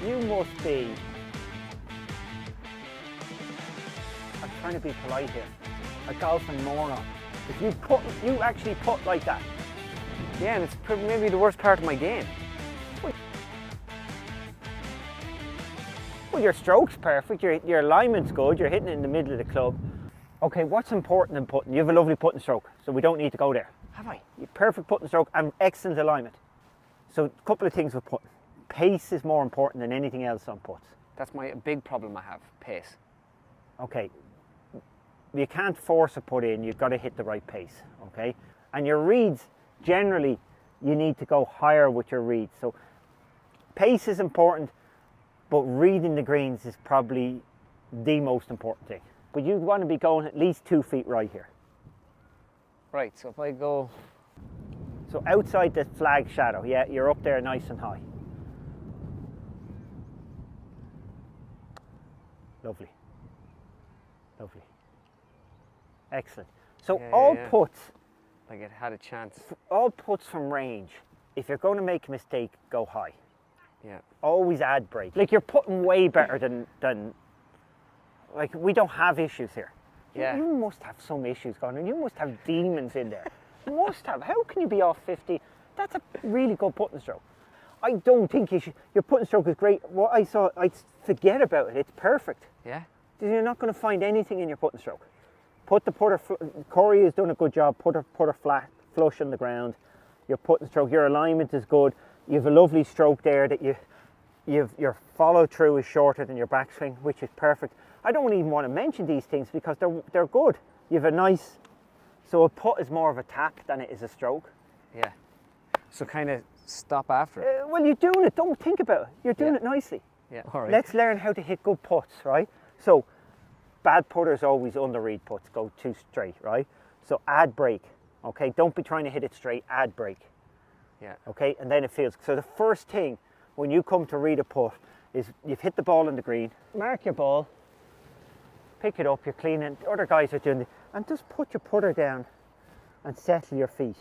You must be... I'm trying to be polite here. A golfing moron. If you actually put like that. Yeah, and it's maybe the worst part of my game. Well, your stroke's perfect, your alignment's good, you're hitting it in the middle of the club. Okay, what's important in putting? You have a lovely putting stroke, so we don't need to go there. Have I? Perfect putting stroke and excellent alignment. So a couple of things with putting. Pace is more important than anything else on putts. That's my big problem I have, pace. Okay, you can't force a putt in, you've got to hit the right pace, okay? And your reads, generally, you need to go higher with your reads. So pace is important, but reading the greens is probably the most important thing. But you want to be going at least 2 feet right here. Right, so if I go... So outside the flag shadow, yeah, you're up there nice and high. Lovely. Lovely. Excellent. So all putts... Like it had a chance. All putts from range, if you're going to make a mistake, go high. Yeah. Always add break. Like you're putting way better than like we don't have issues here. Yeah. You must have some issues going on. You must have demons in there. You must have. How can you be off 50? That's a really good putting stroke. I don't think your putting stroke is great. What I saw, I forget about it. It's perfect. Yeah. You're not going to find anything in your putting stroke. Put the putter, Corey has done a good job, putter flat, flush on the ground. Your putting stroke, your alignment is good. You have a lovely stroke there that your follow through is shorter than your backswing, which is perfect. I don't even want to mention these things because they're good. You have a nice, so a putt is more of a tap than it is a stroke. Yeah. So kind of stop after it. Well, you're doing it, don't think about it. You're doing it nicely. Yeah, all right. Let's learn how to hit good putts, right? So, bad putters always underread putts, go too straight, right? So add break, okay? Don't be trying to hit it straight, add break. Yeah. Okay, and then it feels. So the first thing when you come to read a putt is you've hit the ball in the green, mark your ball, pick it up, you're cleaning, other guys are doing it, and just put your putter down and settle your feet.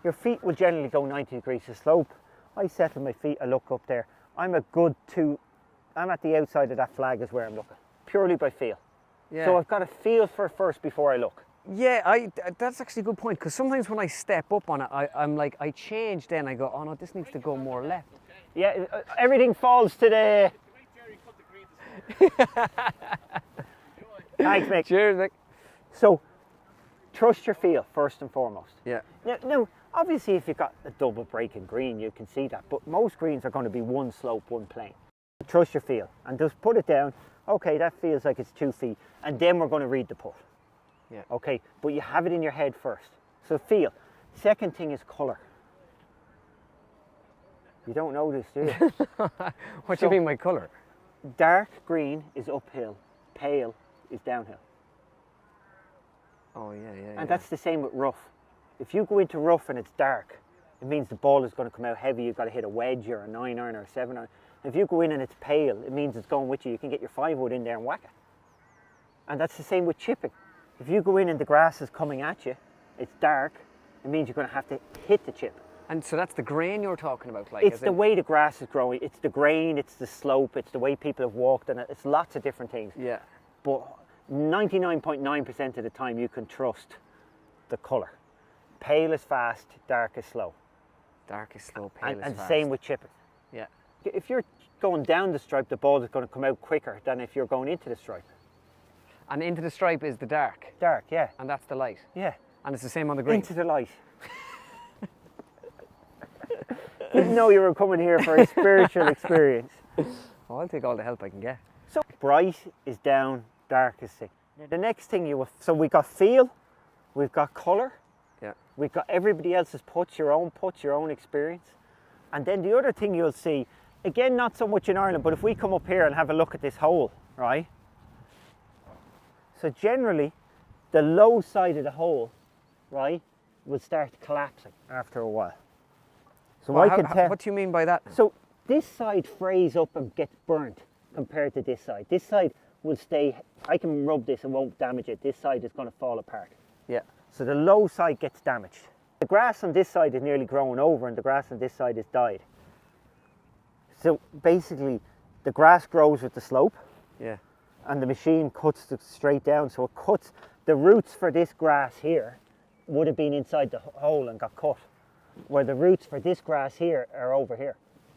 Your feet will generally go 90 degrees of slope. I settle my feet, I look up there. I'm at the outside of that flag is where I'm looking, purely by feel. Yeah. So I've got to feel for it first before I look. Yeah, that's actually a good point, because sometimes when I step up on it, I'm like, I change then, I go, oh no, this needs to go more left. Yeah, everything falls to the... Thanks, Mick. Cheers, Mick. So, trust your feel first and foremost. Yeah. Now, obviously if you've got a double breaking green, you can see that, but most greens are going to be one slope, one plane. Trust your feel, and just put it down. Okay, that feels like it's 2 feet, and then we're going to read the putt. Yeah. Okay, but you have it in your head first. So feel. Second thing is colour. You don't know this, do you? What do you mean by colour? Dark green is uphill, pale is downhill. Oh yeah. And that's the same with rough. If you go into rough and it's dark, it means the ball is going to come out heavy. You've got to hit a wedge or a 9-iron or a 7-iron. If you go in and it's pale, it means it's going with you. You can get your 5-wood in there and whack it. And that's the same with chipping. If you go in and the grass is coming at you, it's dark, it means you're going to have to hit the chip. And so that's the grain you're talking about? Like, It's the way the grass is growing, it's the grain, it's the slope, it's the way people have walked on it, it's lots of different things. Yeah. But 99.9% of the time you can trust the colour. Pale is fast, dark is slow. Dark is slow, pale is And fast. same with chipping. Yeah. If you're going down the stripe, the ball is going to come out quicker than if you're going into the stripe. And into the stripe is the dark? Dark, yeah. And that's the light? Yeah. And it's the same on the green? Into the light. Didn't know you were coming here for a spiritual experience. Oh, I'll take all the help I can get. So bright is down, dark is thick. The next thing so we've got feel, we've got colour, Yeah. we've got everybody else's putts, your own experience. And then the other thing you'll see, again, not so much in Ireland, but if we come up here and have a look at this hole, right? So generally, the low side of the hole, right, will start collapsing after a while. So Well, I can tell. what do you mean by that? So this side frays up and gets burnt compared to this side. This side will stay, I can rub this and won't damage it. This side is going to fall apart. Yeah. So the low side gets damaged. The grass on this side is nearly grown over and the grass on this side is died. So basically, the grass grows with the slope, Yeah. and the machine cuts it straight down. So it cuts the roots for this grass here would have been inside the hole and got cut, where the roots for this grass here are over here.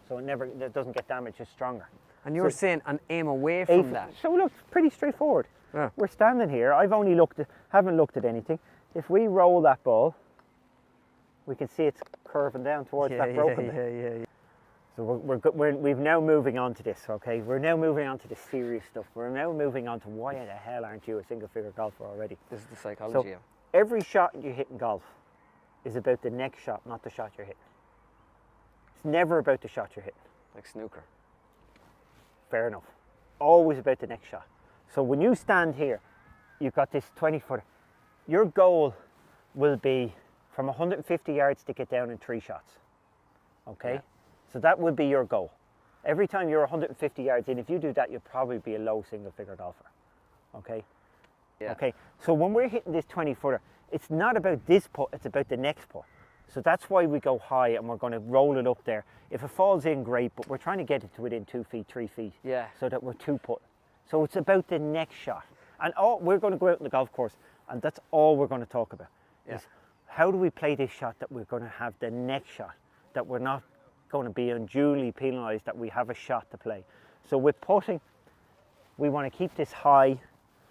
So it doesn't get damaged, it's stronger. And you were saying an aim away from that. So look, pretty straightforward. Yeah. We're standing here. I've only haven't looked at anything. If we roll that ball, we can see it's curving down towards that broken bit. Yeah. So we're now moving on to this, okay? We're now moving on to the serious stuff. We're now moving on to why the hell aren't you a single figure golfer already? This is the psychology So of every shot you hit in golf is about the next shot, not the shot you're hitting. It's never about the shot you're hitting. like snooker. Fair enough. Always about the next shot. So when you stand here, you've got this 20-footer. Your goal will be from 150 yards to get down in 3 shots. Okay? Yeah. So that would be your goal. Every time you're 150 yards in, if you do that, you'll probably be a low single-figure golfer. Okay? Yeah. Okay, so when we're hitting this 20-footer, it's not about this putt, it's about the next putt. So that's why we go high and we're going to roll it up there. If it falls in, great, but we're trying to get it to within 2 feet, 3 feet. Yeah. So that we're 2-putt. So it's about the next shot. And we're going to go out on the golf course and that's all we're going to talk about. Yeah. Is how do we play this shot that we're going to have the next shot, that we're not going to be unduly penalised, that we have a shot to play. So with putting, we want to keep this high.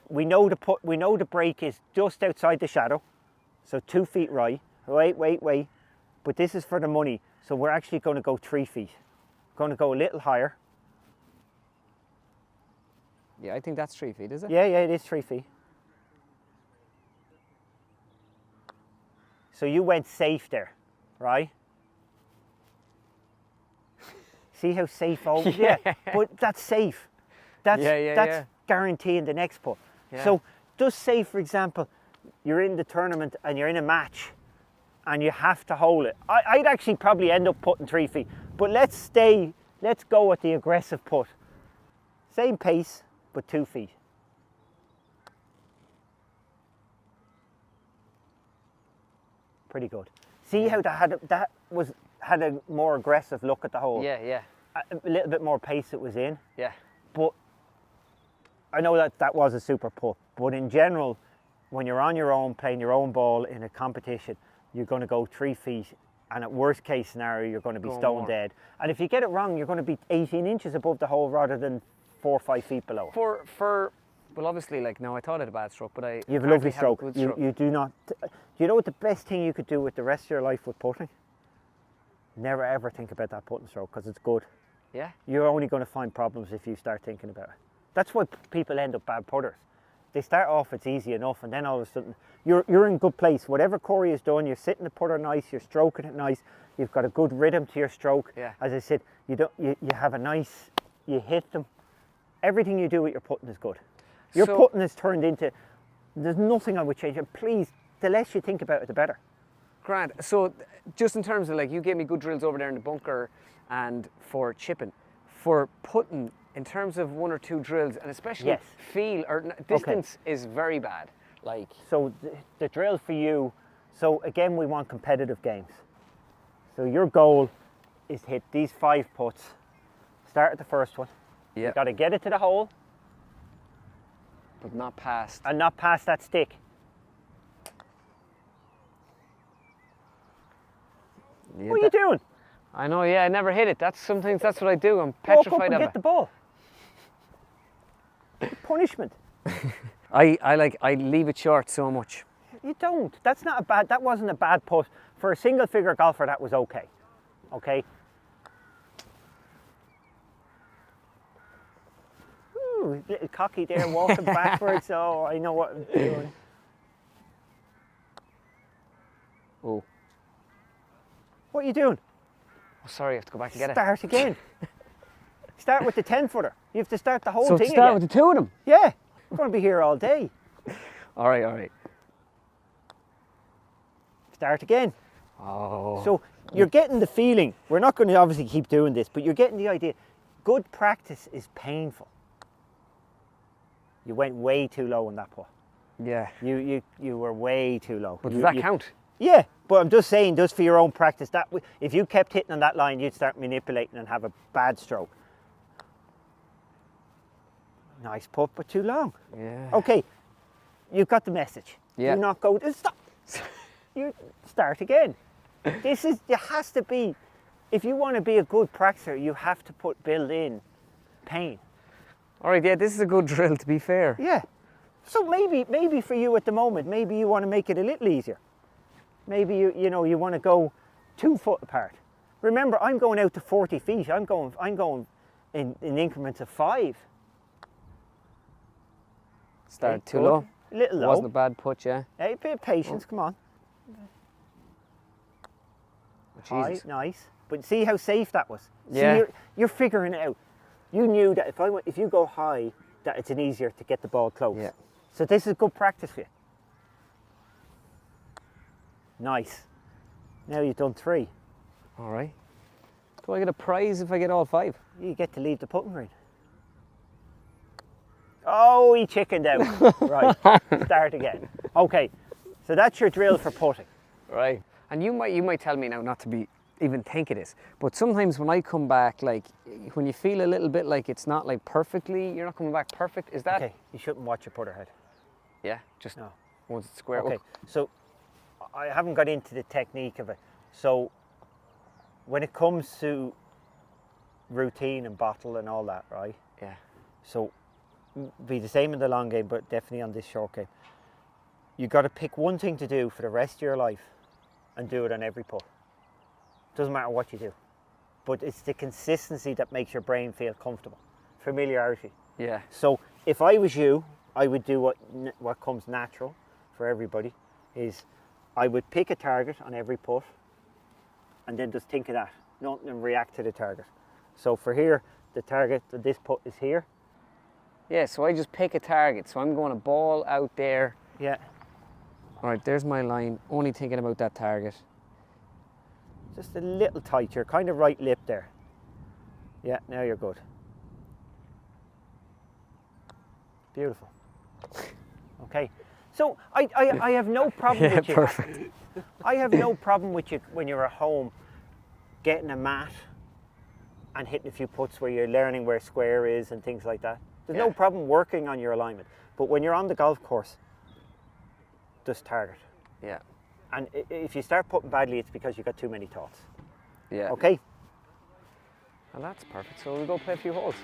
We know the break is just outside the shadow, so 2 feet right. Wait. But this is for the money, so we're actually going to go 3 feet. Going to go a little higher. Yeah, I think that's 3 feet, is it? Yeah, it is 3 feet. So you went safe there, right? See how safe over? Yeah, but that's safe. That's guaranteeing the next putt. Yeah. So just say, for example, you're in the tournament and you're in a match and you have to hold it. I'd actually probably end up putting 3 feet, but let's go with the aggressive putt. Same pace, but 2 feet. Pretty good. See how that had a more aggressive look at the hole. Yeah. A little bit more pace it was in. Yeah. But I know that was a super putt. But in general, when you're on your own, playing your own ball in a competition, you're going to go 3 feet. And at worst case scenario, you're going to be stone dead. And if you get it wrong, you're going to be 18 inches above the hole rather than 4 or 5 feet below. Well, obviously, like, no, I thought it a bad stroke, but you have a lovely stroke. Good stroke. You do not. You know what the best thing you could do with the rest of your life with putting? Never ever think about that putting stroke, because it's good. Yeah. You're only going to find problems if you start thinking about it. That's why people end up bad putters. They start off, it's easy enough, and then all of a sudden you're in good place. Whatever Corey has done, you're sitting the putter nice, you're stroking it nice, you've got a good rhythm to your stroke. Yeah. As I said, you have a nice, you hit them. Everything you do with your putting is good. Your putting is turned into, there's nothing I would change. And please, the less you think about it, the better. Grant, so just in terms of, like, you gave me good drills over there in the bunker and for chipping. For putting, in terms of 1 or 2 drills, and especially feel or distance is very bad. Like, so the drill for you, so again, we want competitive games. So your goal is to hit these 5 putts. Start at the first one. yeah, You got to get it to the hole but not past. and not past that stick. Yeah, What are you doing? I know, yeah, I never hit it. Sometimes that's what I do. I'm Walk up petrified and of get it. the ball. Punishment. I leave it short so much. You don't. That wasn't a bad putt. For a single figure golfer, that was okay. Okay? Ooh, little cocky there, walking backwards. Oh, I know what I'm doing. Oh, What are you doing? sorry, I have to go back and get it. Start again. Start with the 10-footer. You have to start the whole So thing to start again. with the 2 of them. Yeah, we're going to be here all day. All right. Start again. Oh. So you're getting the feeling. We're not going to obviously keep doing this, but you're getting the idea. Good practice is painful. You went way too low on that putt. Yeah. You were way too low. But does that count? Yeah, but I'm just saying, just for your own practice, if you kept hitting on that line, you'd start manipulating and have a bad stroke. Nice putt, but too long. Yeah. Okay, you've got the message. Yeah. Do not go, stop. You start again. It has to be, if you want to be a good practicer, you have to build in pain. All right, yeah, this is a good drill, to be fair. Yeah. So maybe for you at the moment, maybe you want to make it a little easier. Maybe you want to go 2 foot apart. Remember, I'm going out to 40 feet. I'm going in increments of 5. Started Okay, too good. low. A little low. Wasn't a bad putt, yeah. Hey, a bit of patience, come on. Oh, High, Jesus. nice. But see how safe that was? Yeah. See, you're figuring it out. You knew that if you go high, that it's easier to get the ball close. Yeah. So this is good practice for you. Nice. Now you've done 3. All right. Do I get a prize if I get all 5? You get to leave the putting green. Oh, he chickened out. Right, start again. Okay, so that's your drill for putting. Right. And you might tell me now not to be even think of this, but sometimes when I come back, like when you feel a little bit like it's not like perfectly, you're not coming back perfect. Is that? Okay, you shouldn't watch your putter head. Yeah. Just No. once it's square. Okay, Up. so I haven't got into the technique of it. So when it comes to routine and bottle and all that, right? Yeah. So be the same in the long game, but definitely on this short game. You got to pick one thing to do for the rest of your life and do it on every putt. Doesn't matter what you do, but it's the consistency that makes your brain feel comfortable. Familiarity. Yeah. So if I was you, I would do what comes natural for everybody. Is I would pick a target on every putt, and then just think of that, not and react to the target. So for here, the target of this putt is here. Yeah. So I just pick a target. So I'm going a ball out there. Yeah. All right. There's my line. Only thinking about that target. Just a little tight. You're kind of right lip there. Yeah. Now you're good. Beautiful. Okay. So I have no problem with you. Perfect. I have no problem with you when you're at home getting a mat and hitting a few putts where you're learning where square is and things like that. There's no problem working on your alignment. But when you're on the golf course, just target. Yeah. And if you start putting badly, it's because you've got too many thoughts. Yeah. Okay? Well, that's perfect. So we'll go play a few holes.